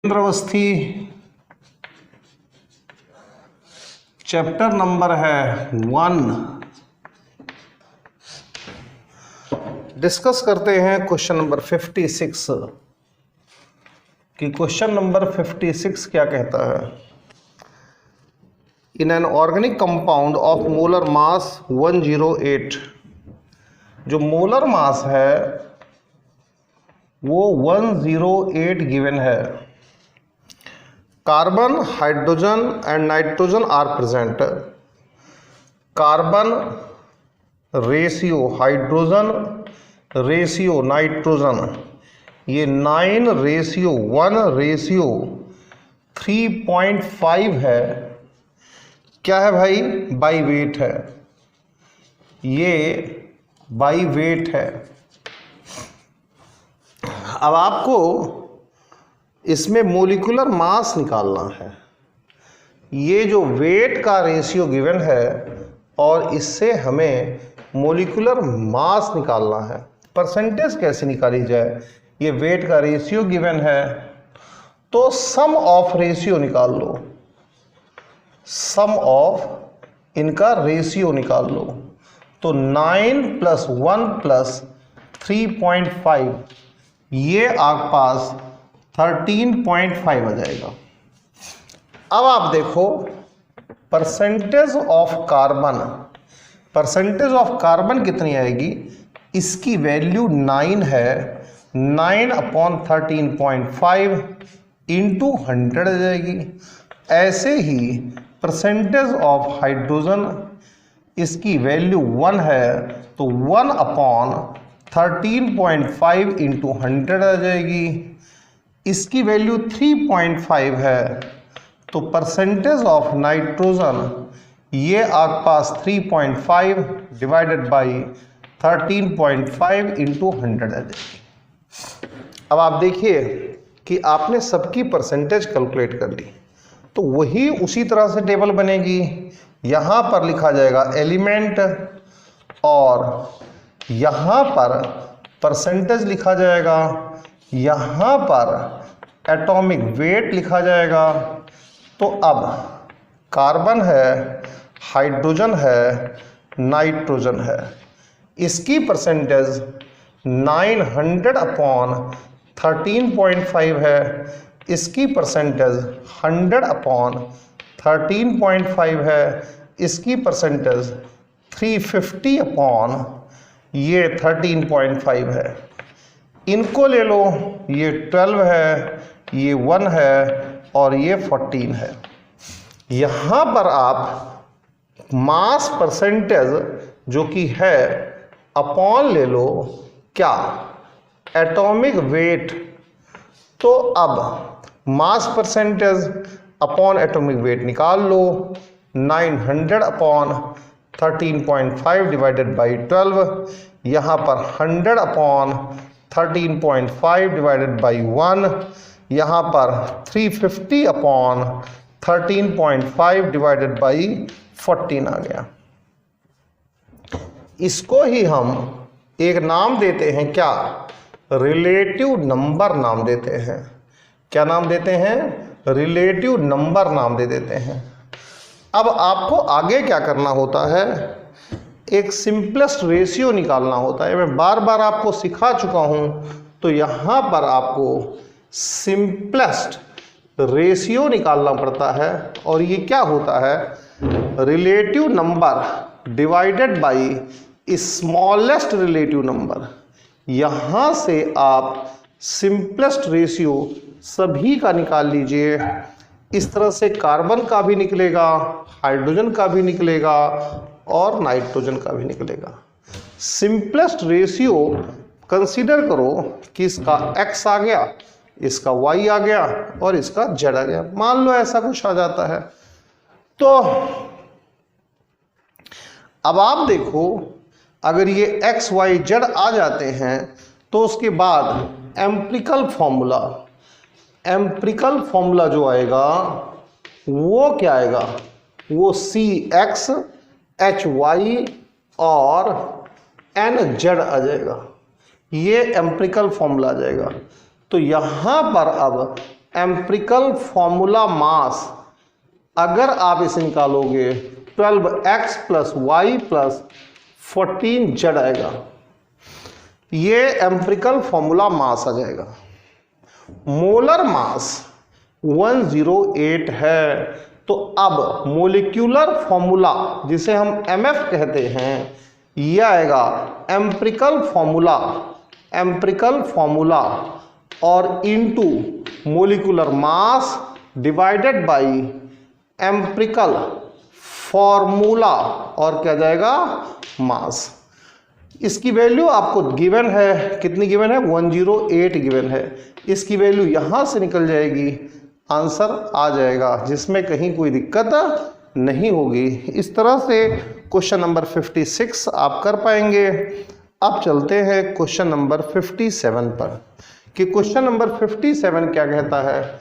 Awasthi chapter number है 1। Discuss करते हैं क्वेश्चन नंबर 56 कि क्वेश्चन नंबर 56 क्या कहता है। In an organic compound of molar mass 108, जो मोलर मास है वो 108 गिवन है। Carbon, hydrogen and nitrogen are present. Carbon ratio hydrogen ratio nitrogen ये 9:1:3.5 है। क्या है भाई? बाई वेट है, ये बाई वेट है। अब आपको इसमें मोलिकुलर मास निकालना है। ये जो वेट का रेशियो गिवन है और इससे हमें मोलिकुलर मास निकालना है। परसेंटेज कैसे निकाली जाए? ये वेट का रेशियो गिवन है तो सम ऑफ रेशियो निकाल लो, सम ऑफ इनका रेशियो निकाल लो। तो 9 + 1 + 3.5 ये आपके पास 13.5 आ जाएगा। अब आप देखो percentage of carbon, percentage of carbon कितनी आएगी? इसकी वैल्यू 9 है। 9/13.5 इंटू 100 आ जाएगी। ऐसे ही परसेंटेज ऑफ हाइड्रोजन, इसकी वैल्यू 1 है तो 1/13.5 इंटू 100 आ जाएगी। इसकी वैल्यू 3.5 है तो परसेंटेज ऑफ नाइट्रोजन ये आपके पास 3.5 डिवाइडेड बाई 13.5 इंटू 100 आ जाएगी। अब आप देखिए कि आपने सबकी परसेंटेज कैलकुलेट कर ली तो वही उसी तरह से टेबल बनेगी। यहाँ पर लिखा जाएगा एलिमेंट और यहाँ पर परसेंटेज लिखा जाएगा, यहाँ पर एटॉमिक वेट लिखा जाएगा। तो अब कार्बन है, हाइड्रोजन है, नाइट्रोजन है, इसकी परसेंटेज 900/13.5 है। इसकी परसेंटेज 100/13.5 है। इसकी परसेंटेज 350/13.5 है। इनको ले लो, ये 12 है, ये 1 है और ये 14 है। यहाँ पर आप मास परसेंटेज जो कि है अपॉन ले लो क्या? Atomic weight. तो अब mass percentage upon atomic weight निकाल लो। 900/13.5 डिवाइडेड बाई 12। यहाँ पर 100/13.5 डिवाइडेड बाई 1। यहाँ पर 350/13.5 डिवाइडेड बाई 14 आ गया। इसको ही हम एक नाम देते हैं क्या? रिलेटिव नंबर नाम देते हैं। क्या नाम देते हैं? रिलेटिव नंबर नाम दे देते हैं। अब आपको आगे क्या करना होता है? एक सिंपलेस्ट रेशियो निकालना होता है। मैं बार बार आपको सिखा चुका हूं तो यहाँ पर आपको सिंपलेस्ट रेशियो निकालना पड़ता है। और ये क्या होता है? Relative number divided by smallest relative number. यहाँ से आप सिंपलेस्ट रेशियो सभी का निकाल लीजिए। इस तरह से कार्बन का भी निकलेगा, हाइड्रोजन का भी निकलेगा और नाइट्रोजन का भी निकलेगा। सिंपलेस्ट रेशियो कंसीडर करो कि इसका x आ गया, इसका y आ गया और इसका z आ गया। मान लो ऐसा कुछ आ जाता है। तो अब आप देखो अगर ये x y z आ जाते हैं तो उसके बाद एम्पिरिकल फॉर्मूला जो आएगा वो क्या आएगा? वो CxHy और NZ आ जाएगा। ये एम्पिरिकल फॉर्मूला आ जाएगा। तो यहाँ पर अब एम्पिरिकल फॉर्मूला मास, अगर आप इसे निकालोगे 12x plus Y plus 14z आएगा, ये एम्पिरिकल फॉर्मूला मास आ जाएगा। मोलर मास 108 है, तो अब मोलिक्यूलर फॉर्मूला जिसे हम mf कहते हैं, यह आएगा एम्पिरिकल फॉर्मूला और into molecular mass divided by empirical formula, और क्या जाएगा, मास। इसकी वैल्यू आपको गिवन है, कितनी गिवन है, 108 गिवन है। इसकी वैल्यू यहां से निकल जाएगी, आंसर आ जाएगा, जिसमें कहीं कोई दिक्कत नहीं होगी। इस तरह से क्वेश्चन नंबर 56 आप कर पाएंगे। अब चलते हैं क्वेश्चन नंबर 57 पर, कि क्वेश्चन नंबर 57 क्या कहता है।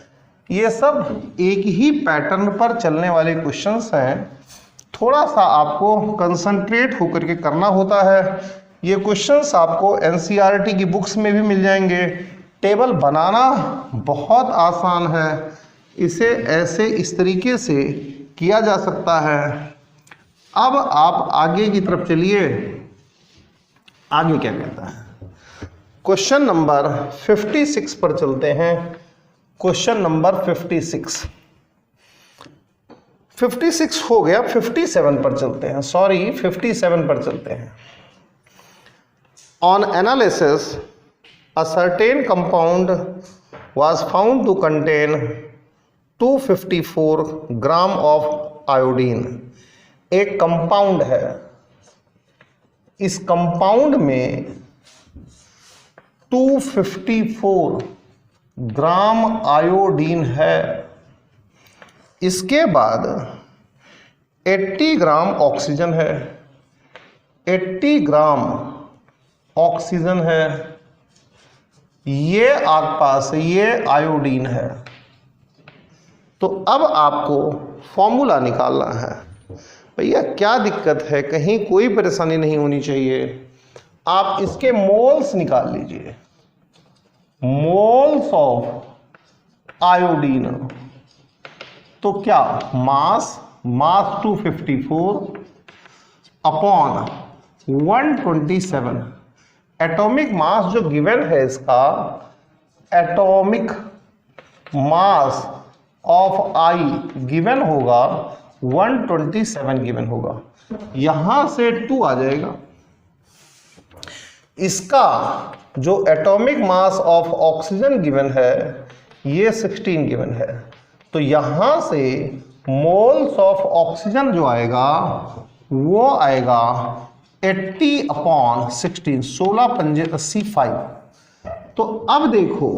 ये सब एक ही पैटर्न पर चलने वाले क्वेश्चंस हैं, थोड़ा सा आपको कंसंट्रेट होकर के करना होता है। ये क्वेश्चंस आपको एनसीईआरटी की बुक्स में भी मिल जाएंगे। टेबल बनाना बहुत आसान है, इसे ऐसे इस तरीके से किया जा सकता है। अब आप आगे की तरफ चलिए, आगे क्या कहता है। क्वेश्चन नंबर 56 पर चलते हैं। क्वेश्चन नंबर 56 हो गया, 57 पर चलते हैं, सॉरी 57 पर चलते हैं। On analysis a certain compound was found to contain 254 gram of iodine. एक कंपाउंड है, इस कंपाउंड में 254 ग्राम आयोडीन है। इसके बाद 80 ग्राम ऑक्सीजन है, 80 ग्राम ऑक्सीजन है, ये आपके पास ये आयोडीन है। तो अब आपको फॉर्मूला निकालना है। भैया क्या दिक्कत है, कहीं कोई परेशानी नहीं होनी चाहिए। आप इसके मोल्स निकाल लीजिए, मोल्स ऑफ आयोडीन। तो क्या मास 254 अपॉन 127, एटॉमिक मास जो गिवन है इसका, atomic mass of I given होगा 127 गिवन होगा, यहां से 2 आ जाएगा। इसका जो atomic mass of oxygen given है ये 16 गिवन है, तो यहां से मोल्स ऑफ ऑक्सीजन जो आएगा वो आएगा 80 अपॉन 16, 16 पंजे 85। तो अब देखो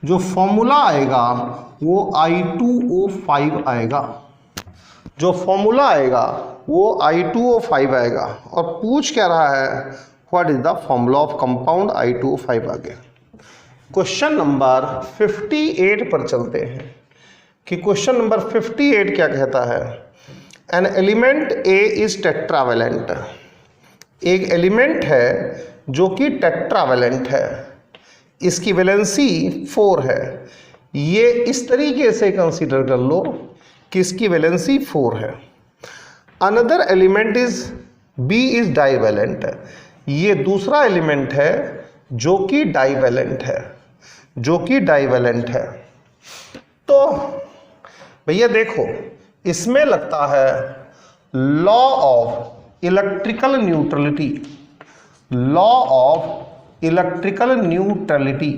जो फॉर्मूला आएगा वो I2O5 आएगा, जो फॉर्मूला आएगा वो I2O5 आएगा। और पूछ क्या रहा है, what is the formula of compound I2O5 आ गया। क्वेश्चन नंबर 58 पर चलते हैं कि क्वेश्चन नंबर 58 क्या कहता है। An element A is tetravalent, एक एलिमेंट है जो कि टेट्रावेलेंट है, इसकी वैलेंसी 4 है। ये इस तरीके से कंसीडर कर लो कि इसकी वैलेंसी 4 है। Another element is B is divalent, ये दूसरा एलिमेंट है जो कि डाइवेलेंट है, जो कि डाइवेलेंट है। तो भैया देखो इसमें लगता है law of electrical neutrality, law of electrical neutrality,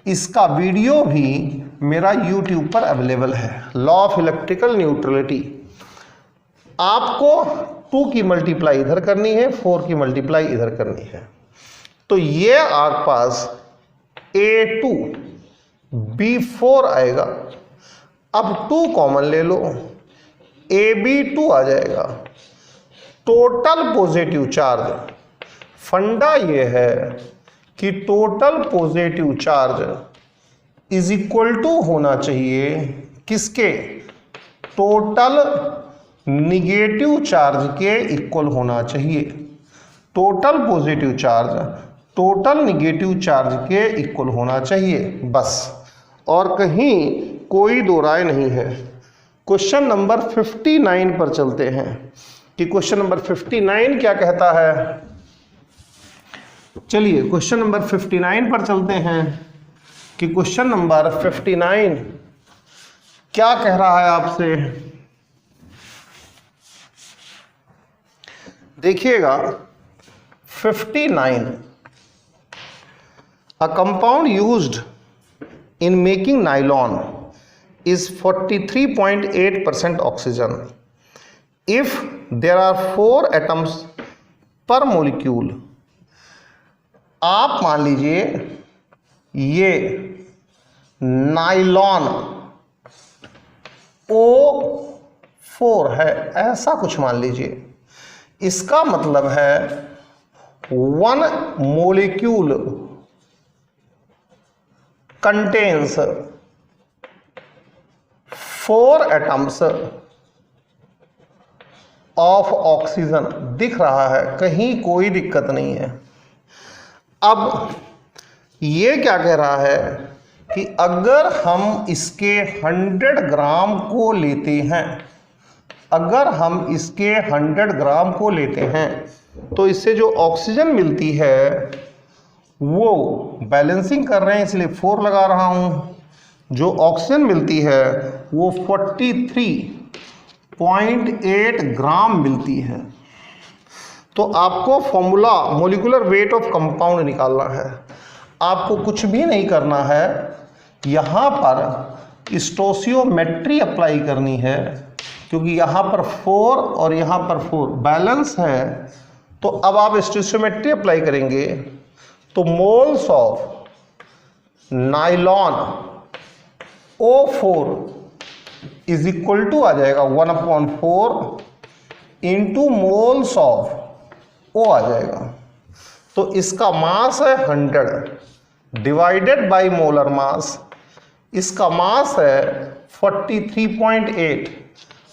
इसका वीडियो भी मेरा YouTube पर अवेलेबल है। लॉ ऑफ इलेक्ट्रिकल न्यूट्रलिटी, आपको 2 की मल्टीप्लाई इधर करनी है, 4 की मल्टीप्लाई इधर करनी है। तो ये आपके पास A2 B4 आएगा। अब 2 कॉमन ले लो, AB2 आ जाएगा। टोटल पॉजिटिव चार्ज, फंडा ये है कि total positive charge is equal to होना चाहिए किसके, टोटल निगेटिव चार्ज के इक्वल होना चाहिए। Total positive charge total negative charge के इक्वल होना चाहिए। बस और कहीं कोई दो राय नहीं है। क्वेश्चन नंबर 59 पर चलते हैं कि क्वेश्चन नंबर 59 क्या कहता है। चलिए क्वेश्चन नंबर 59 पर चलते हैं कि क्वेश्चन नंबर 59 क्या कह रहा है आपसे। देखिएगा 59, a compound used in making nylon is 43.8% oxygen. If there are 4 atoms per molecule, आप मान लीजिए ये नाइलॉन O4 है, ऐसा कुछ मान लीजिए। इसका मतलब है 1 molecule contains 4 atoms of oxygen। दिख रहा है, कहीं कोई दिक्कत नहीं है। अब ये क्या कह रहा है कि अगर हम इसके 100 ग्राम को लेते हैं, अगर हम इसके 100 ग्राम को लेते हैं तो इससे जो ऑक्सीजन मिलती है वो बैलेंसिंग कर रहे हैं इसलिए 4 लगा रहा हूँ, जो ऑक्सीजन मिलती है वो 43.8 ग्राम मिलती है। तो आपको formula molecular weight of compound निकालना है। आपको कुछ भी नहीं करना है, यहाँ पर स्टोशियोमेट्री अप्लाई करनी है, क्योंकि यहाँ पर 4 और यहाँ पर 4 बैलेंस है। तो अब आप स्टोशियोमेट्री अप्लाई करेंगे तो moles of nylon O4 is equal to आ जाएगा 1/4 इंटू मोल्स ऑफ O आ जाएगा। तो इसका मास है 100 डिवाइडेड बाय मोलर मास, इसका मास है 43.8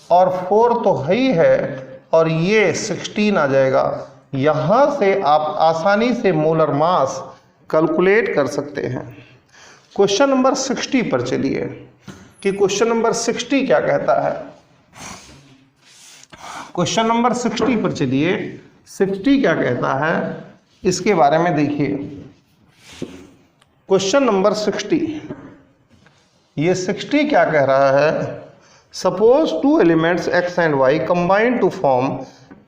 और 4 तो है ही है और ये 16 आ जाएगा। यहाँ से आप आसानी से मोलर मास कैलकुलेट कर सकते हैं। क्वेश्चन नंबर 60 पर चलिए कि क्वेश्चन नंबर 60 क्या कहता है। क्वेश्चन नंबर 60 पर चलिए, 60 क्या कहता है इसके बारे में देखिए। क्वेश्चन नंबर 60, ये 60 क्या कह रहा है। Suppose 2 elements x and y combine to form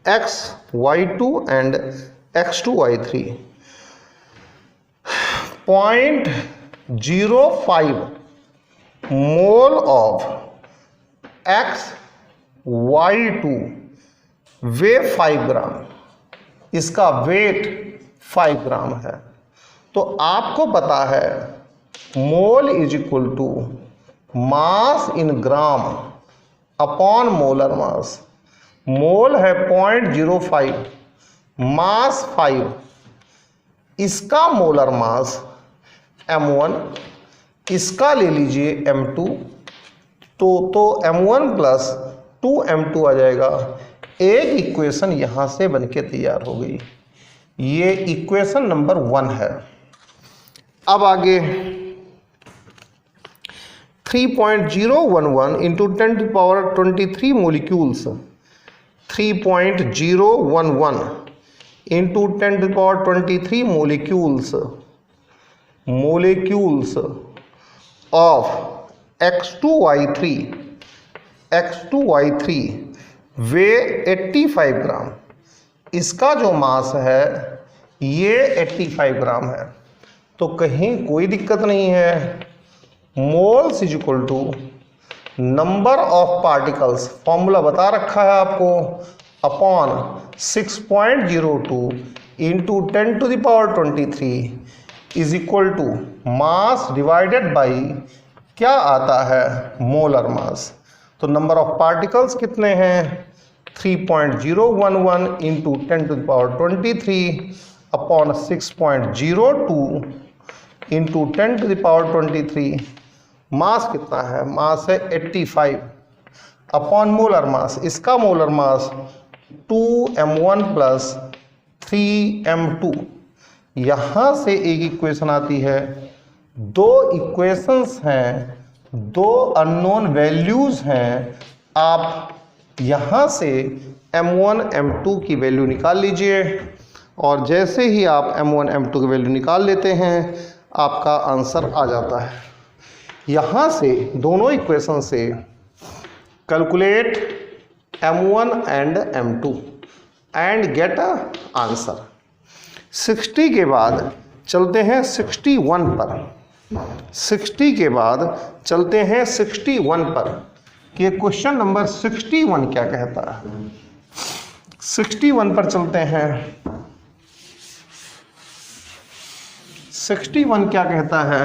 xy2 and x2y3। 0.05 mole of xy2 weigh 5 gram, इसका वेट 5 ग्राम है। तो आपको पता है mole is equal to mass in gram upon molar mass. Mole है 0.05, मास 5, इसका मोलर मास m1, इसका ले लीजिए m2, तो m1 प्लस 2m2 आ जाएगा। एक इक्वेशन यहां से बनके तैयार हो गई, ये इक्वेशन नंबर 1 है। अब आगे 3.011 into 10⁻23 molecules, 3.011 into 10⁻23 molecules of x2y3 वे 85 ग्राम, इसका जो मास है ये 85 ग्राम है। तो कहीं कोई दिक्कत नहीं है। Moles is equal to number of particles, formula बता रखा है आपको, upon 6.02 into 10⁻23 is equal to mass divided by क्या आता है मोलर मास। तो नंबर ऑफ पार्टिकल्स कितने हैं 3.011 इंटू 10⁻23 अपॉन 6.02 इंटू 10⁻23। मास कितना है, मास है 85 अपॉन मोलर मास, इसका molar mass 2m1 plus 3m2। यहाँ से एक इक्वेशन आती है दो इक्वेशंस हैं, दो अननोन वैल्यूज हैं, आप यहाँ से m1 m2 की वैल्यू निकाल लीजिए और जैसे ही आप m1 m2 की वैल्यू निकाल लेते हैं आपका आंसर आ जाता है। यहाँ से दोनों इक्वेशन से calculate m1 and m2 and get a answer. 60 के बाद चलते हैं 61 पर। 60 के बाद चलते हैं 61 पर कि क्वेश्चन नंबर 61 क्या कहता है। 61 पर चलते हैं। 61 क्या कहता है।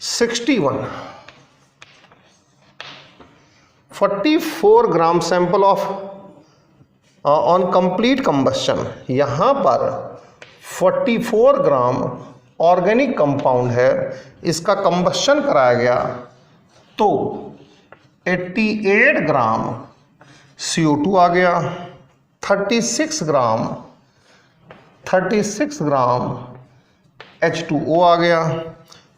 61 44 gram sample of on complete combustion. यहाँ पर 44 ग्राम ऑर्गेनिक कंपाउंड है, इसका कंबस्शन कराया गया तो 88 ग्राम CO2 आ गया, 36 ग्राम H2O आ गया।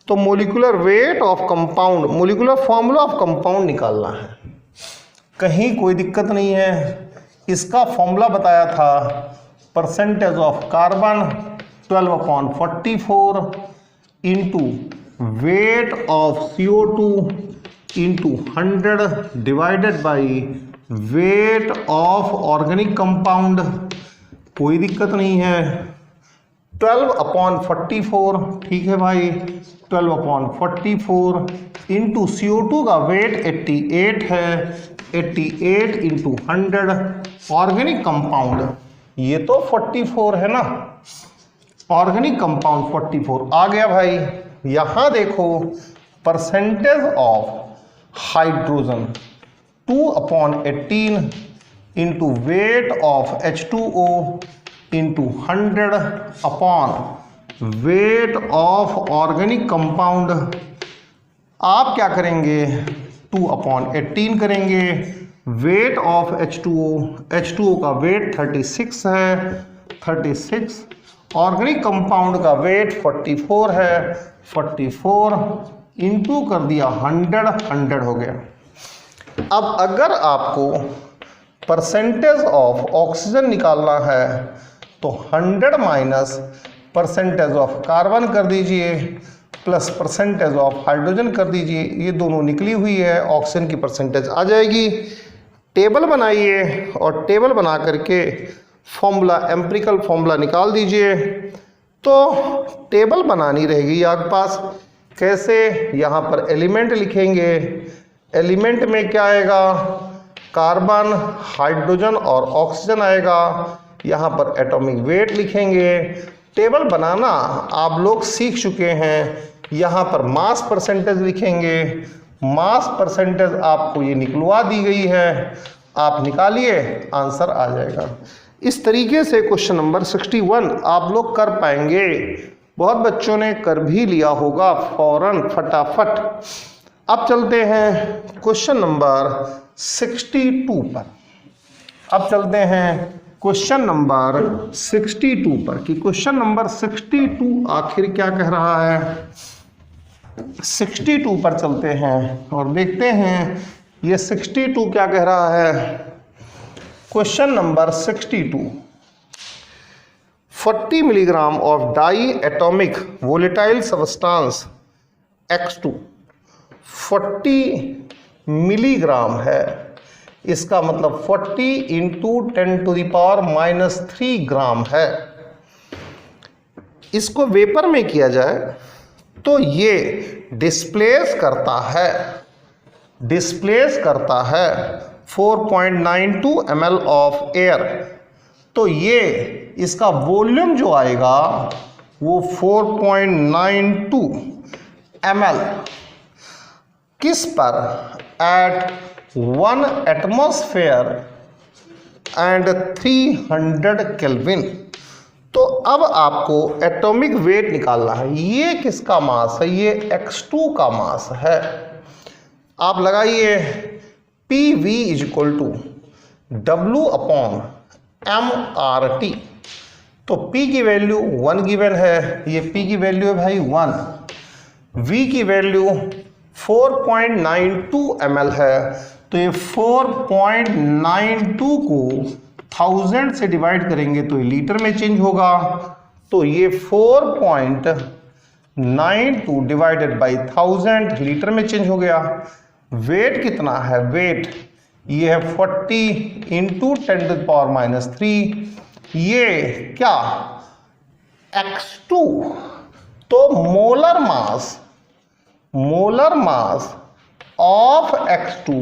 तो molecular weight of compound, molecular formula of compound निकालना है। कहीं कोई दिक्कत नहीं है। इसका फॉर्मूला बताया था percentage of carbon 12/44 into weight of CO2 into 100 divided by weight of organic compound. कोई दिक्कत नहीं है। 12/44 ठीक है भाई, 12/44 इंटू CO2 का वेट 88 है, 88 इंटू 100 ऑर्गेनिक कंपाउंड, ये तो 44 है ना, ऑर्गेनिक कंपाउंड 44 आ गया भाई। यहां देखो percentage of hydrogen 2/18 into weight of H2O into 100 upon weight of organic compound. आप क्या करेंगे 2/18 करेंगे, वेट ऑफ H2O का वेट 36 है, 36 ऑर्गेनिक कंपाउंड का वेट 44 है, 44 इंटू कर दिया 100 हो गया। अब अगर आपको परसेंटेज ऑफ ऑक्सीजन निकालना है तो 100 माइनस परसेंटेज ऑफ कार्बन कर दीजिए प्लस परसेंटेज ऑफ हाइड्रोजन कर दीजिए, ये दोनों निकली हुई है, ऑक्सीजन की परसेंटेज आ जाएगी। टेबल बनाइए और टेबल बना करके फॉर्मूला, एम्पिरिकल फॉर्मूला निकाल दीजिए। तो टेबल बनानी रहेगी आपके पास। कैसे, यहाँ पर एलिमेंट लिखेंगे, एलिमेंट में क्या आएगा, कार्बन, हाइड्रोजन और ऑक्सीजन आएगा। यहाँ पर एटॉमिक वेट लिखेंगे। टेबल बनाना आप लोग सीख चुके हैं। यहाँ पर मास परसेंटेज लिखेंगे, मास परसेंटेज आपको ये निकलवा दी गई है, आप निकालिए, आंसर आ जाएगा। इस तरीके से क्वेश्चन नंबर 61 आप लोग कर पाएंगे। बहुत बच्चों ने कर भी लिया होगा फौरन, फटाफट। अब चलते हैं क्वेश्चन नंबर 62 पर। अब चलते हैं क्वेश्चन नंबर 62 पर कि क्वेश्चन नंबर 62 आखिर क्या कह रहा है। 62 पर चलते हैं और देखते हैं ये 62 क्या कह रहा है। Question number 62, 40 milligram of diatomic volatile substance X2 40 milligram है, इसका मतलब 40 इंटू 10⁻³ ग्राम है। इसको वेपर में किया जाए तो ये डिस्प्लेस करता है 4.92 ml ऑफ एयर। तो ये इसका वॉल्यूम जो आएगा वो 4.92 ml किस पर, एट 1 एटमॉस्फेयर एंड 300 केल्विन। तो अब आपको एटॉमिक वेट निकालना है। ये किसका मास है, ये X2 का मास है। आप लगाइए PV = W/mRT। तो P की वैल्यू 1 गिवन है, ये P की वैल्यू है भाई 1, V की वैल्यू 4.92 ml है, तो ये 4.92 को 1000 से डिवाइड करेंगे तो ये लीटर में चेंज होगा, तो ये 4.92 डिवाइडेड बाई 1000 लीटर में चेंज हो गया। वेट कितना है, वेट ये है 40 इंटू 10⁻⁻3, ये क्या x2, तो मोलर मास ऑफ x2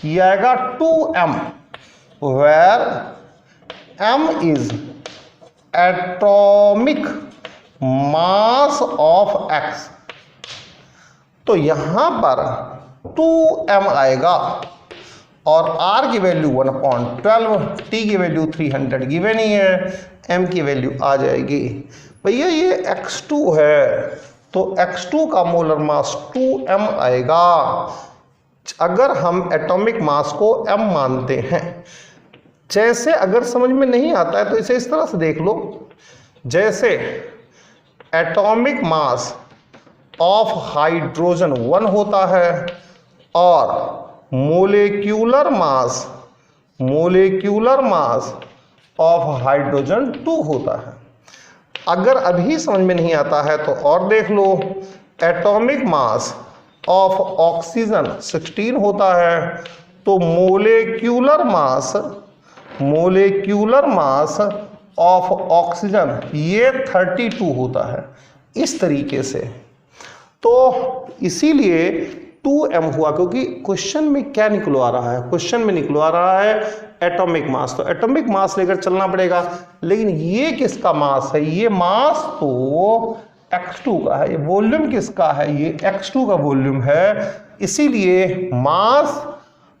ये आएगा 2m, where m is atomic mass of x, तो यहां पर 2m आएगा और r की वैल्यू 1/12, t की वैल्यू 300 गिवन ही है, m की वैल्यू आ जाएगी। भैया ये x2 है तो x2 का मोलर मास 2m आएगा, अगर हम एटॉमिक मास को m मानते हैं। जैसे अगर समझ में नहीं आता है तो इसे इस तरह से देख लो, जैसे एटॉमिक मास ऑफ हाइड्रोजन 1 होता है और मोलेक्यूलर मास ऑफ हाइड्रोजन 2 होता है। अगर अभी समझ में नहीं आता है तो और देख लो, एटॉमिक मास ऑफ ऑक्सीजन 16 होता है, तो मोलेक्यूलर मास ऑफ ऑक्सीजन ये 32 होता है, इस तरीके से। तो इसीलिए 2m हुआ, क्योंकि क्वेश्चन में क्या निकलवा रहा है, क्वेश्चन में निकलवा रहा है एटॉमिक मास, तो एटॉमिक मास लेकर चलना पड़ेगा। लेकिन ये किसका मास है, ये मास तो x2 का है, ये वॉल्यूम किसका है, ये x2 का वॉल्यूम है। इसीलिए मास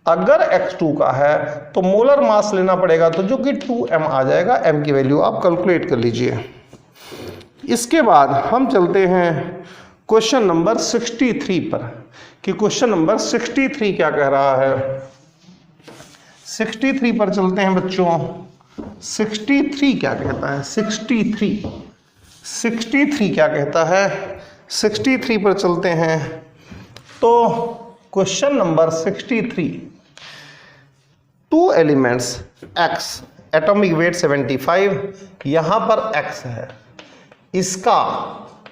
अगर x2 का है तो मोलर मास लेना पड़ेगा, तो जो कि 2m आ जाएगा, m की वैल्यू आप कैलकुलेट कर लीजिए। इसके बाद हम चलते हैं क्वेश्चन नंबर 63 पर, कि क्वेश्चन नंबर 63 क्या कह रहा है। 63 पर चलते हैं बच्चों। 63 क्या कहता है, 63 क्या कहता है, 63 पर चलते हैं। तो question number 63, 2 elements x, atomic weight 75, यहां पर x है, इसका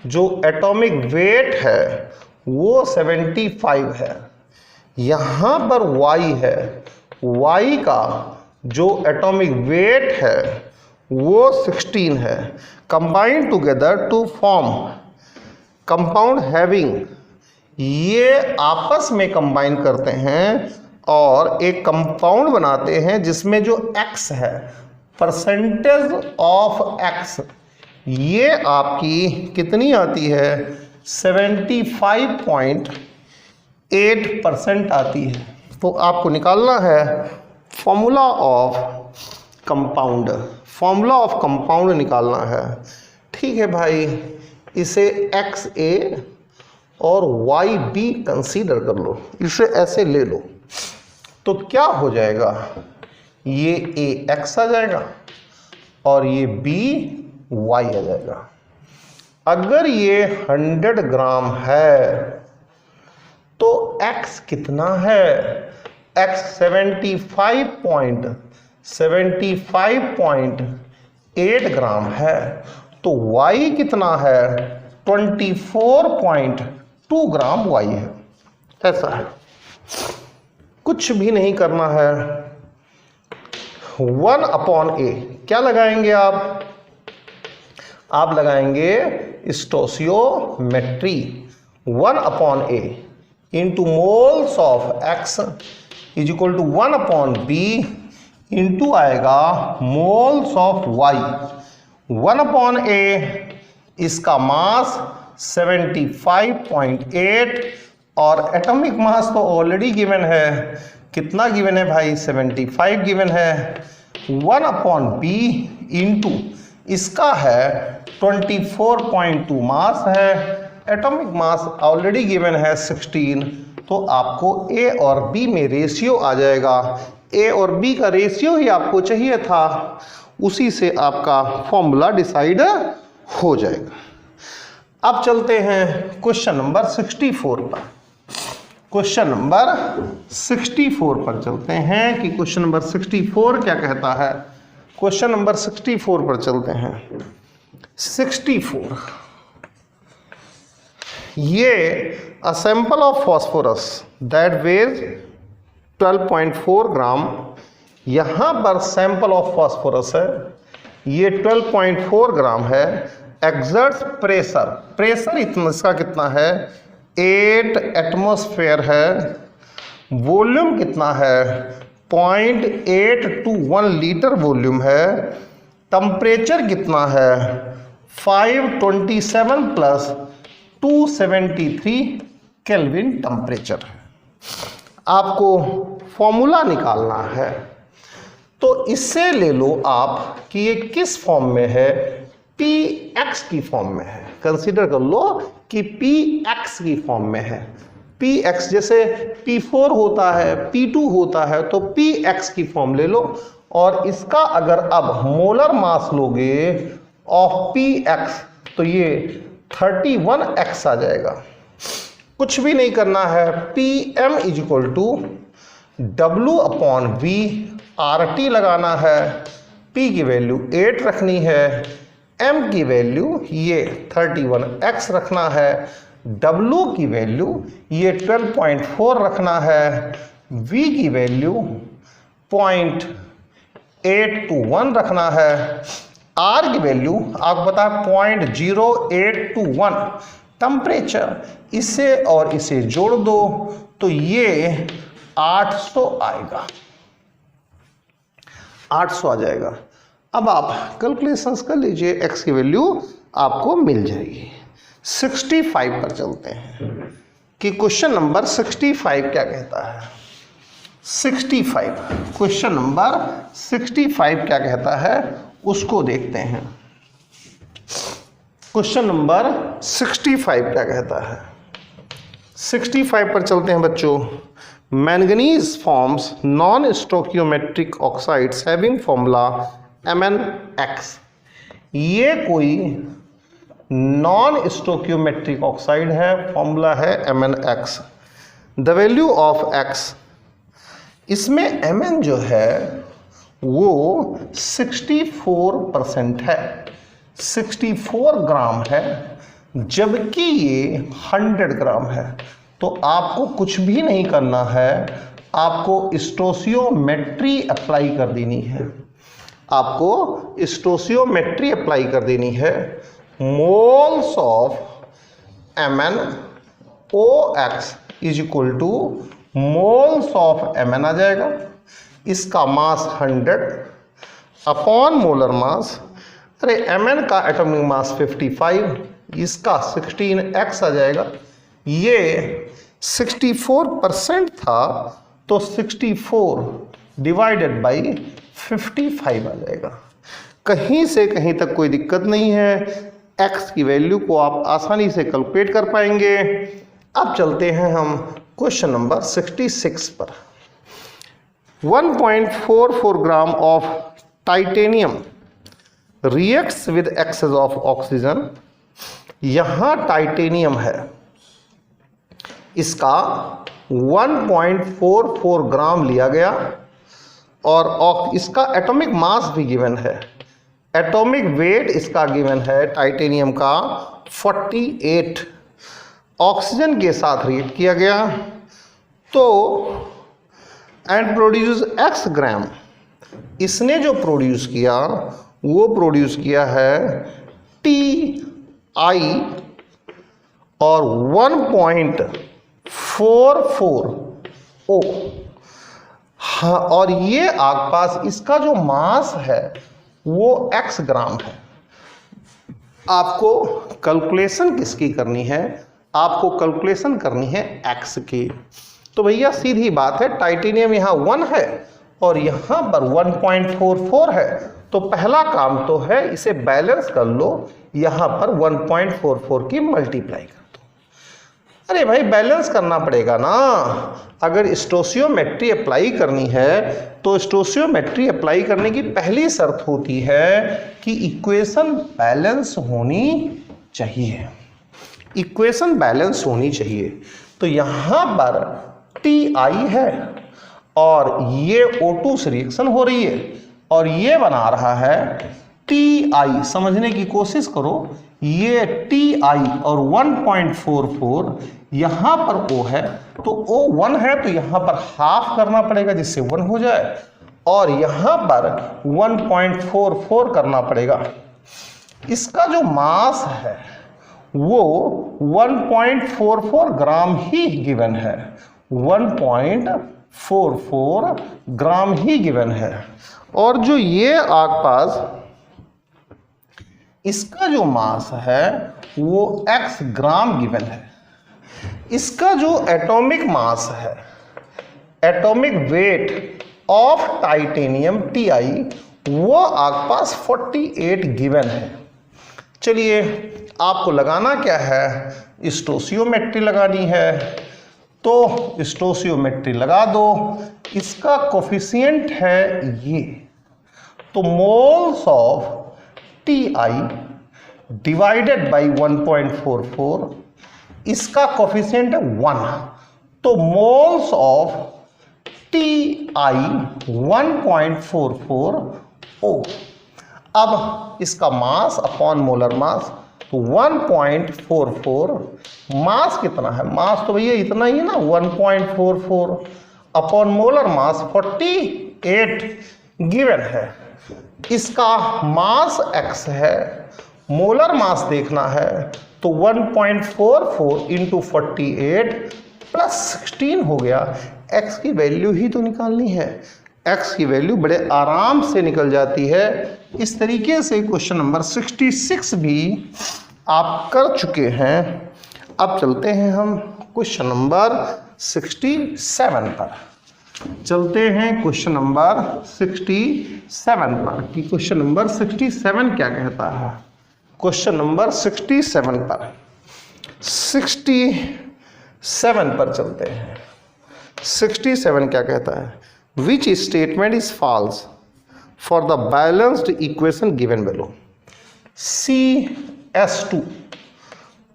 जो एटॉमिक वेट है वो 75 है, यहां पर y है, y का जो एटॉमिक वेट है वो 16 है। Combine together to form compound having, ये आपस में कंबाइन करते हैं और एक कंपाउंड बनाते हैं जिसमें जो x है, परसेंटेज ऑफ x, ये आपकी कितनी आती है, 75.8% आती है। तो आपको निकालना है फॉर्मूला ऑफ कंपाउंड निकालना है। ठीक है भाई, इसे XA और YB कंसीडर कर लो, इसे ऐसे ले लो, तो क्या हो जाएगा, ये AX आ जाएगा और ये BY आ जाएगा। अगर ये 100 ग्राम है तो x कितना है, x 75.8 ग्राम है, तो y कितना है, 24.2 ग्राम y है। ऐसा है, कुछ भी नहीं करना है। 1/A क्या लगाएंगे आप लगाएंगे stoichiometry. 1/A into moles of x is equal to 1/B into आएगा मोल्स ऑफ y। 1/A इसका मास 75.8 और एटॉमिक मास तो ऑलरेडी गिवन है, कितना गिवन है भाई, 75 गिवन है। 1/B इंटू इसका है 24.2 मास है, एटॉमिक मास ऑलरेडी गिवन है 16, तो आपको A और B में रेशियो आ जाएगा। A और B का रेशियो ही आपको चाहिए था। उसी से आपका फॉर्मूला डिसाइड हो जाएगा। अब चलते हैं क्वेश्चन नंबर 64 पर। क्वेश्चन नंबर 64 पर चलते हैं कि क्वेश्चन नंबर 64 क्या कहता है। क्वेश्चन नंबर 64 पर चलते हैं। 64, ये a sample of phosphorus that weighs 12.4 gram, यहाँ पर सैंपल ऑफ फॉस्फोरस है, ये 12.4 ग्राम है। एक्सर्ट्स प्रेशर, प्रेशर इतना, इसका कितना है 8 एटमॉस्फेयर है। वॉल्यूम कितना है 0.821 लीटर वॉल्यूम है। टेम्परेचर कितना है 527 प्लस 273 केल्विन टेम्परेचर है। आपको फॉर्मूला निकालना है, तो इससे ले लो आप कि ये किस फॉर्म में है, Px की फॉर्म में है। कंसीडर कर लो कि Px की फॉर्म में है। Px जैसे P4 होता है, P2 होता है, तो Px की फॉर्म ले लो। और इसका अगर अब मोलर मास लोगे ऑफ Px, तो ये 31x आ जाएगा। कुछ भी नहीं करना है, Pm is equal to W/V, RT लगाना है। P की वैल्यू 8 रखनी है, M की वैल्यू ये 31x रखना है, W की वैल्यू ये 12.4 रखना है, V की वैल्यू 0.821 रखना है, R की वैल्यू आपको पता है 0.0821। टेम्परेचर इसे और इसे जोड़ दो तो ये 800 आएगा, 800 आ जाएगा। अब आप कैलकुलेशंस कर लीजिए, x की वैल्यू आपको मिल जाएगी। 65 पर चलते हैं कि क्वेश्चन नंबर 65 क्या कहता है। 65, क्वेश्चन नंबर 65 क्या कहता है उसको देखते हैं। क्वेश्चन नंबर 65 क्या कहता है। 65 पर चलते हैं बच्चों। Manganese forms non stoichiometric oxides having formula MnX। ये कोई नॉन स्टोकियोमेट्रिक ऑक्साइड है, फॉर्मूला है MnX। The value of X, इसमें Mn जो है वो 64% है, 64 ग्राम है, जबकि ये 100 ग्राम है। तो आपको कुछ भी नहीं करना है, आपको स्टोशियोमेट्री अप्लाई कर देनी है। आपको स्टोशियोमेट्री अप्लाई कर देनी है। Moles of MnOX is equal to moles of Mn आ जाएगा। इसका मास 100 अपॉन मोलर मास, अरे Mn का एटॉमिक मास 55, इसका 16x आ जाएगा। ये 64% था, तो 64 डिवाइडेड बाई 55 आ जाएगा। कहीं से कहीं तक कोई दिक्कत नहीं है, x की वैल्यू को आप आसानी से कैलकुलेट कर पाएंगे। अब चलते हैं हम क्वेश्चन नंबर 66 पर। 1.44 gram of titanium reacts with excess of oxygen. यहां टाइटेनियम है, इसका 1.44 ग्राम लिया गया और इसका एटॉमिक मास भी गिवन है। एटॉमिक वेट इसका गिवन है टाइटेनियम का 48। ऑक्सीजन के साथ रिएक्ट किया गया तो एंड प्रोड्यूस x ग्राम। इसने जो प्रोड्यूस किया वो प्रोड्यूस किया है Ti और 1.44 O। हाँ, और ये आसपास इसका जो मास है वो x ग्राम है। आपको कैलकुलेशन किसकी करनी है, आपको कैलकुलेशन करनी है x की। तो भैया सीधी बात है, टाइटेनियम यहाँ 1 है और यहाँ पर 1.44 है, तो पहला काम तो है इसे बैलेंस कर लो, यहाँ पर 1.44 की मल्टीप्लाई कर दो। अरे भाई बैलेंस करना पड़ेगा ना। अगर स्टोशियोमेट्री अप्लाई करनी है तो स्टोशियोमेट्री अप्लाई करने की पहली शर्त होती है कि इक्वेशन बैलेंस होनी चाहिए, इक्वेशन बैलेंस होनी चाहिए। तो यहां पर Ti है और ये O2 से रिएक्शन हो रही है और ये बना रहा है Ti। समझने की कोशिश करो, ये Ti और 1.44 यहां पर O है, तो O 1 है तो यहां पर हाफ करना पड़ेगा जिससे 1 हो जाए, और यहां पर 1.44 करना पड़ेगा। इसका जो मास है वो 1.44 ग्राम ही गिवन है, 1.44 ग्राम ही गिवन है। और जो ये आसपास इसका जो मास है वो x ग्राम गिवन है। इसका जो एटॉमिक मास है, atomic weight of titanium Ti, वो आसपास 48 गिवन है। चलिए आपको लगाना क्या है, स्टोशियोमेट्री लगानी है, तो स्टोशियोमेट्री लगा दो। इसका कोफिशिएंट है ये, तो moles of Ti divided by 1.44, इसका कोफिशिएंट है 1, तो मोल्स ऑफ Ti 1.44 O। अब इसका मास अपॉन मोलर मास, तो 1.44 मास कितना है, मास तो भैया इतना ही ना 1.44 अपॉन मोलर मास 48 गिवन है। इसका मास x है, मोलर मास देखना है, तो 1.44 इंटू 48 प्लस 16 हो गया। x की वैल्यू ही तो निकालनी है, x की वैल्यू बड़े आराम से निकल जाती है। इस तरीके से क्वेश्चन नंबर 66 भी आप कर चुके हैं। अब चलते हैं हम क्वेश्चन नंबर 67 पर, चलते हैं क्वेश्चन नंबर 67 पर कि क्वेश्चन नंबर 67 क्या कहता है। क्वेश्चन नंबर 67 पर चलते हैं। 67 क्या कहता है, which statement is false for the balanced equation given below. CS2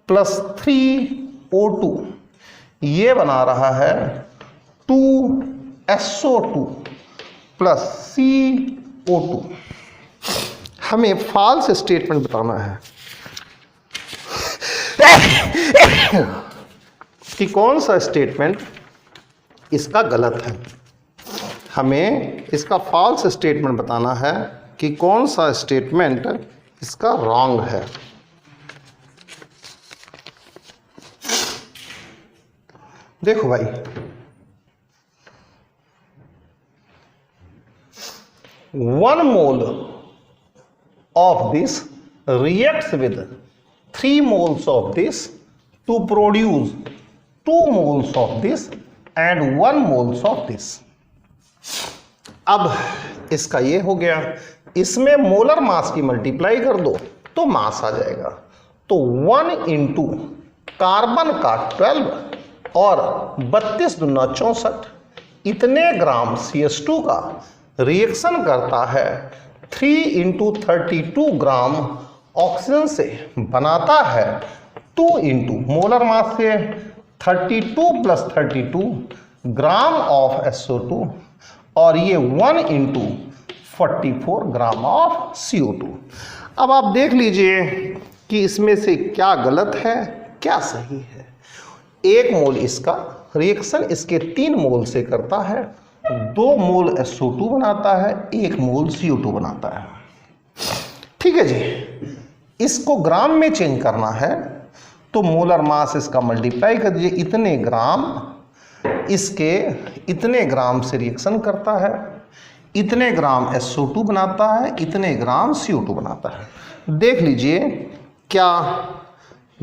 plus 3O2 ये बना रहा है 2SO2 प्लस CO2। हमें फॉल्स स्टेटमेंट बताना है कि कौन सा स्टेटमेंट इसका गलत है। हमें इसका फॉल्स स्टेटमेंट बताना है कि कौन सा स्टेटमेंट इसका रॉन्ग है। देखो भाई, 1 मोल of this reacts with 3 moles of this to produce 2 moles of this and 1 moles of this। अब इसका ये हो गया, इसमें मोलर मास की मल्टीप्लाई कर दो तो मास आ जाएगा। तो 1 इंटू कार्बन का 12 और 32 दूना 64 इतने ग्राम CS2 का रिएक्शन करता है 3 इंटू 32 ग्राम ऑक्सीजन से बनाता है 2 इंटू मोलर मास से 32 प्लस 32 ग्राम ऑफ SO2 और ये 1 इंटू 44 ग्राम ऑफ CO2। अब आप देख लीजिए कि इसमें से क्या गलत है क्या सही है। 1 मोल इसका रिएक्शन इसके 3 मोल से करता है, 2 मोल SO2 बनाता है, 1 मोल CO2 बनाता है। ठीक है जी, इसको ग्राम में चेंज करना है तो मोलर मास इसका मल्टीप्लाई कर दीजिए, इतने ग्राम इसके इतने ग्राम से रिएक्शन करता है, इतने ग्राम SO2 बनाता है, इतने ग्राम CO2 बनाता है। देख लीजिए क्या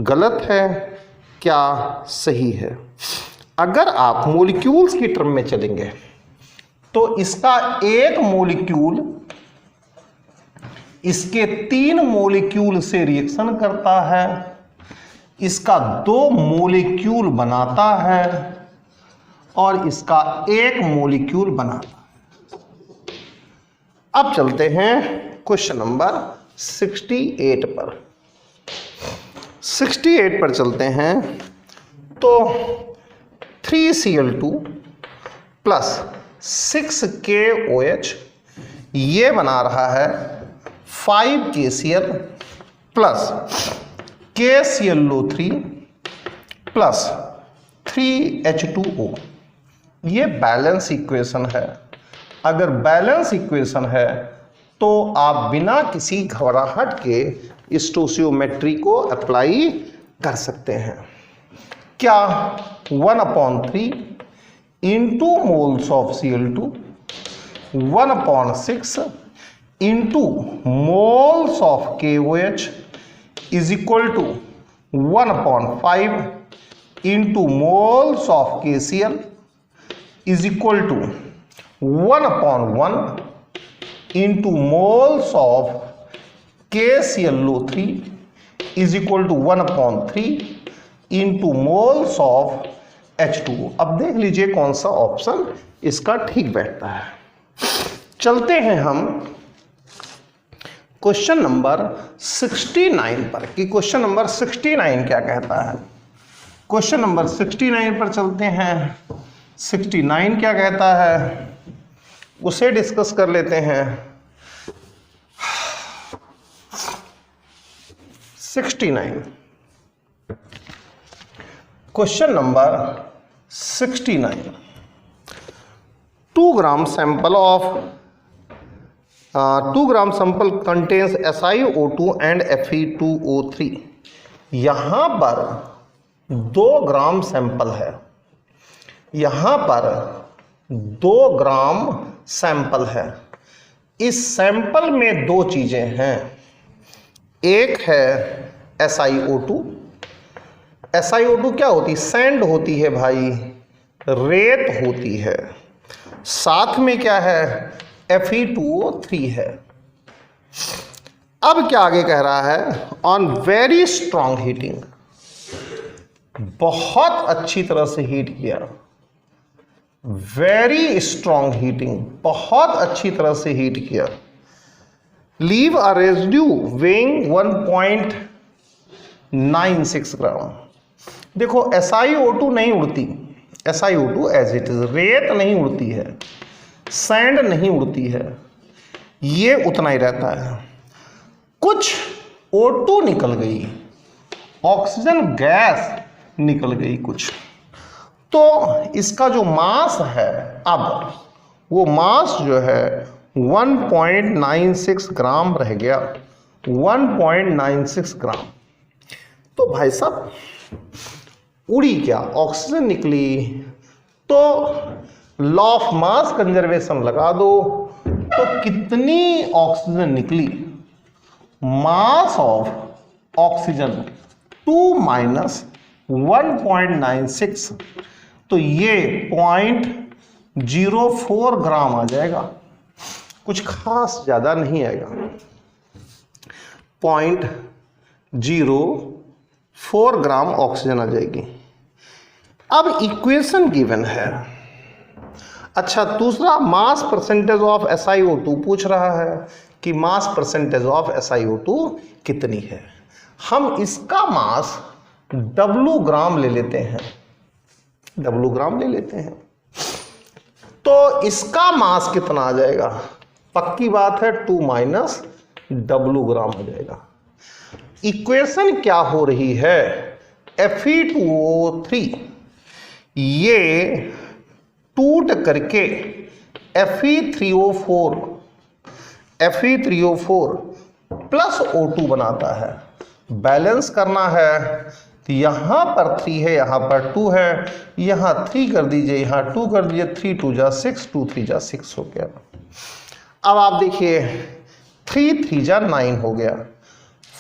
गलत है क्या सही है। अगर आप मॉलिक्यूल्स की टर्म में चलेंगे तो इसका 1 मॉलिक्यूल इसके 3 मॉलिक्यूल से रिएक्शन करता है, इसका 2 मोलिक्यूल बनाता है और इसका 1 मोलिक्यूल बनाता है। अब चलते हैं क्वेश्चन नंबर 68 पर। 68 पर चलते हैं। तो 3Cl2 प्लस 6KOH ये बना रहा है 5KCl plus KClO3 plus 3H2O। ये बैलेंस इक्वेशन है। अगर बैलेंस इक्वेशन है तो आप बिना किसी घबराहट के स्टोशियोमेट्री को अप्लाई कर सकते हैं। क्या 1/3 into moles of Cl2 1/6 into moles of KOH is equal to 1/5 into moles of KCl is equal to 1/1 into moles of KClO3 is equal to 1/3 into moles of H2O। अब देख लीजिए कौन सा ऑप्शन इसका ठीक बैठता है। चलते हैं हम क्वेश्चन नंबर 69 पर कि क्वेश्चन नंबर 69 क्या कहता है। क्वेश्चन नंबर 69 पर चलते हैं। 69 क्या कहता है उसे डिस्कस कर लेते हैं। 69 question number 69 2 gram sample contains SiO2 and Fe2O3। यहां पर 2 ग्राम सैंपल है। यहां पर 2 ग्राम सैंपल है। इस सैंपल में 2 चीजें हैं। एक है SiO2। SiO2 क्या होती है? सैंड होती है भाई, रेत होती है। साथ में क्या है? Fe2O3 है। अब क्या आगे कह रहा है? ऑन वेरी स्ट्रॉन्ग हीटिंग, बहुत अच्छी तरह से हीट किया। वेरी स्ट्रॉन्ग हीटिंग, बहुत अच्छी तरह से हीट किया। लीव अ रेजिड्यू वेइंग 1.96 ग्राम। देखो SiO2 नहीं उड़ती, SiO2 एज इट इज, रेत नहीं उड़ती है, सैंड नहीं उड़ती है, ये उतना ही रहता है। कुछ O2 निकल गई, ऑक्सीजन गैस निकल गई कुछ, तो इसका जो मास है अब वो मास जो है 1.96 ग्राम रह गया। 1.96 ग्राम। तो भाई साहब उड़ी क्या? ऑक्सीजन निकली। तो लॉ ऑफ मास कंजर्वेशन लगा दो तो कितनी ऑक्सीजन निकली? मास ऑफ ऑक्सीजन 2 माइनस 1.96, तो ये 0.04 ग्राम आ जाएगा। कुछ खास ज्यादा नहीं आएगा, 0.04 ग्राम ऑक्सीजन आ जाएगी। अब इक्वेशन गिवन है। अच्छा, दूसरा मास परसेंटेज ऑफ SiO2 पूछ रहा है कि मास परसेंटेज ऑफ SiO2 कितनी है। हम इसका मास W ग्राम ले लेते हैं, W ग्राम ले लेते हैं। तो इसका मास कितना आ जाएगा? पक्की बात है 2 माइनस W ग्राम हो जाएगा। इक्वेशन क्या हो रही है? Fe2O3 ये टूट करके Fe3O4 प्लस O2 बनाता है। बैलेंस करना है तो यहाँ पर 3 है, यहाँ पर 2 है, यहाँ 3 कर दीजिए, यहाँ 2 कर दीजिए, 3 2 जा 6, 2 3 जा 6 हो गया। अब आप देखिए 3 3 जा 9 हो गया,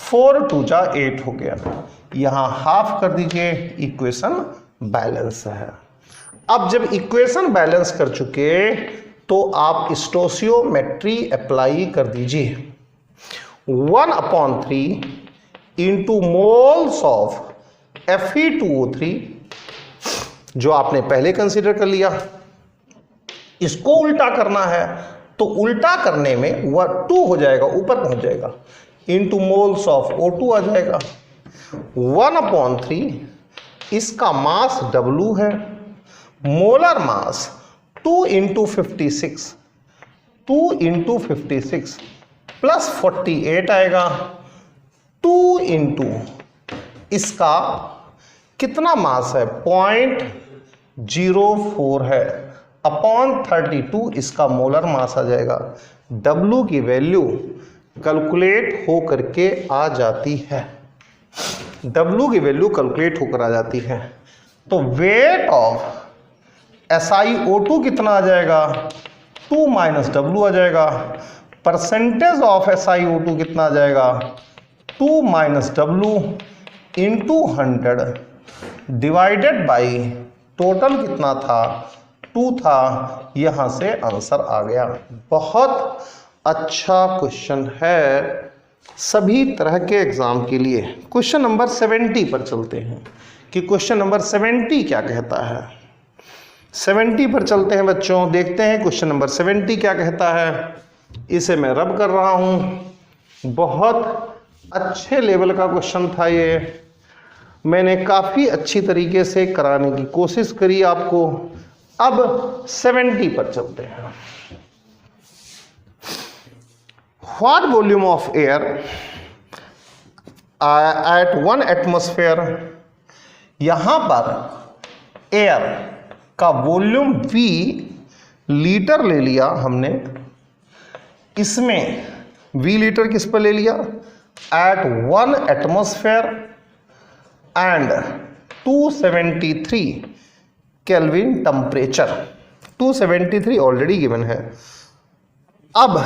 4 2 जा 8 हो गया। यहाँ हाफ कर दीजिए, इक्वेशन बैलेंस है। अब जब इक्वेशन बैलेंस कर चुके तो आप स्टोशियोमेट्री अप्लाई कर दीजिए। 1/3 इंटू मोल्स ऑफ Fe2O3 जो आपने पहले कंसीडर कर लिया, इसको उल्टा करना है तो उल्टा करने में वह 2 हो जाएगा, ऊपर पहुंच जाएगा, इंटू मोल्स ऑफ O2 आ जाएगा। 1/3 इसका मास W है, मोलर मास 2 × 56, 2 × 56 प्लस 48 आएगा, 2 × इसका कितना मास है 0.04 है, अपॉन 32 इसका मोलर मास आ जाएगा। W की वैल्यू कैलकुलेट हो करके आ जाती है, W की वैल्यू कैलकुलेट होकर आ जाती है। तो वेट ऑफ SiO2 कितना आ जाएगा 2 - W आ जाएगा। परसेंटेज ऑफ SiO2 कितना आ जाएगा 2 - W into 100 divided by total कितना था 2 था, यहां से आंसर आ गया। बहुत अच्छा क्वेश्चन है सभी तरह के एग्जाम के लिए। क्वेश्चन नंबर 70 पर चलते हैं कि क्वेश्चन नंबर 70 क्या कहता है। 70 पर चलते हैं बच्चों, देखते हैं क्वेश्चन नंबर 70 क्या कहता है। इसे मैं रब कर रहा हूं, बहुत अच्छे लेवल का क्वेश्चन था ये, मैंने काफ़ी अच्छी तरीके से कराने की कोशिश करी आपको। अब 70 पर चलते हैं। What volume of air at 1 atmosphere, यहां पर एयर का वॉल्यूम V लीटर ले लिया हमने, इसमें V लीटर किस पर ले लिया at 1 atmosphere and 273 kelvin temperature. 273 already given है। अब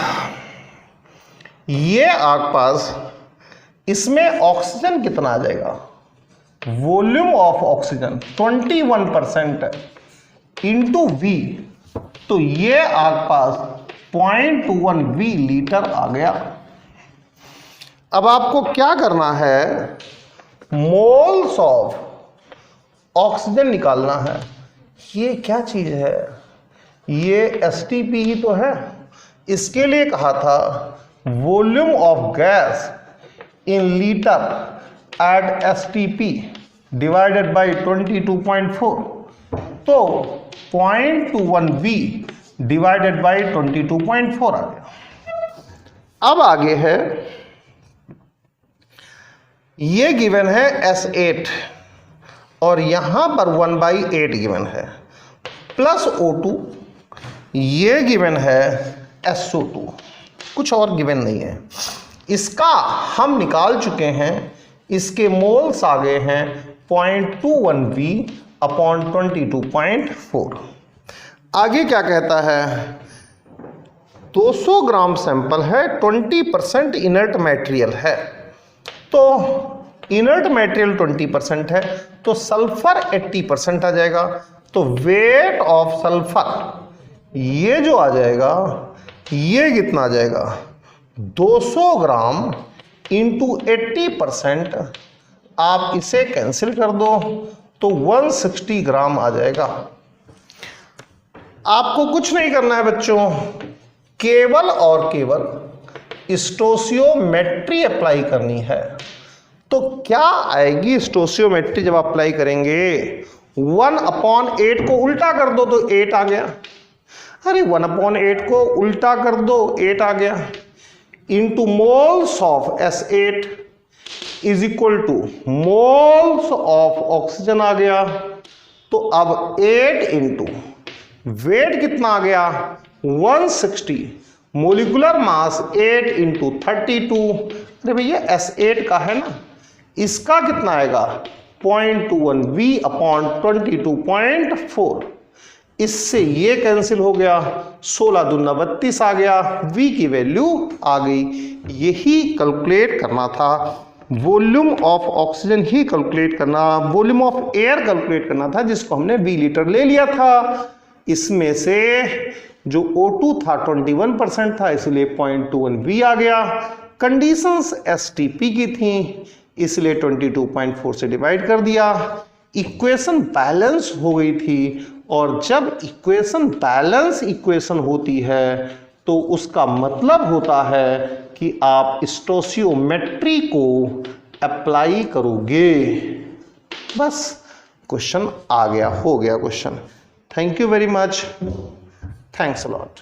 ये आपके पास इसमें ऑक्सीजन कितना आ जाएगा, volume of oxygen 21% into V, तो ये आपके पास 0.21 V लीटर आ गया। अब आपको क्या करना है, मोल्स ऑफ ऑक्सीजन निकालना है। ये क्या चीज है, ये STP ही तो है। इसके लिए कहा था volume of gas in litre at STP divided by 22.4, तो 0.21 V डिवाइडेड बाई 22.4 आ गया। अब आगे है, ये गिवन है S8 और यहां पर 1/8 गिवन है, प्लस O2, ये गिवन है SO2, कुछ और गिवन नहीं है। इसका हम निकाल चुके हैं, इसके मोल्स आ गए हैं 0.21 V अपॉन 22.4। आगे क्या कहता है, 200 ग्राम सैंपल है, 20% इनर्ट मटेरियल है, तो इनर्ट मटेरियल 20% है, तो सल्फर 80% आ जाएगा। तो वेट ऑफ सल्फर ये जो आ जाएगा, ये कितना आ जाएगा 200 ग्राम इंटू 80%, आप इसे कैंसिल कर दो तो 160 ग्राम आ जाएगा। आपको कुछ नहीं करना है बच्चों, केवल और केवल स्टोशियोमेट्री अप्लाई करनी है। तो क्या आएगी स्टोशियोमेट्री जब अप्लाई करेंगे, 1/8 को उल्टा कर दो तो 8 आ गया। अरे 1/8 को उल्टा कर दो 8 आ गया, into moles of S8 is equal to moles of oxygen आ गया। तो अब 8 इंटू वेट कितना आ गया 160, मोलिकुलर मास 8 इंटू 32। अरे भैया S8 का है ना, इसका कितना आएगा 0.21 V अपॉन 22.4। इससे ये कैंसिल हो गया, 16 दूना 32 आ गया, V की वैल्यू आ गई। यही कैलकुलेट करना था, volume of oxygen he calculate करना, वॉल्यूम ऑफ एयर कैलकुलेट करना था, जिसको हमने V लीटर ले लिया था। इसमें से जो O2 था 21% था, इसलिए 0.21 V आ गया। कंडीशंस STP की थी, इसलिए 22.4 से डिवाइड कर दिया। इक्वेशन बैलेंस हो गई थी, और जब इक्वेशन बैलेंस इक्वेशन होती है तो उसका मतलब होता है कि आप स्टोशियोमेट्री को अप्लाई करोगे। बस क्वेश्चन आ गया, हो गया question. Thank you very much, thanks a lot.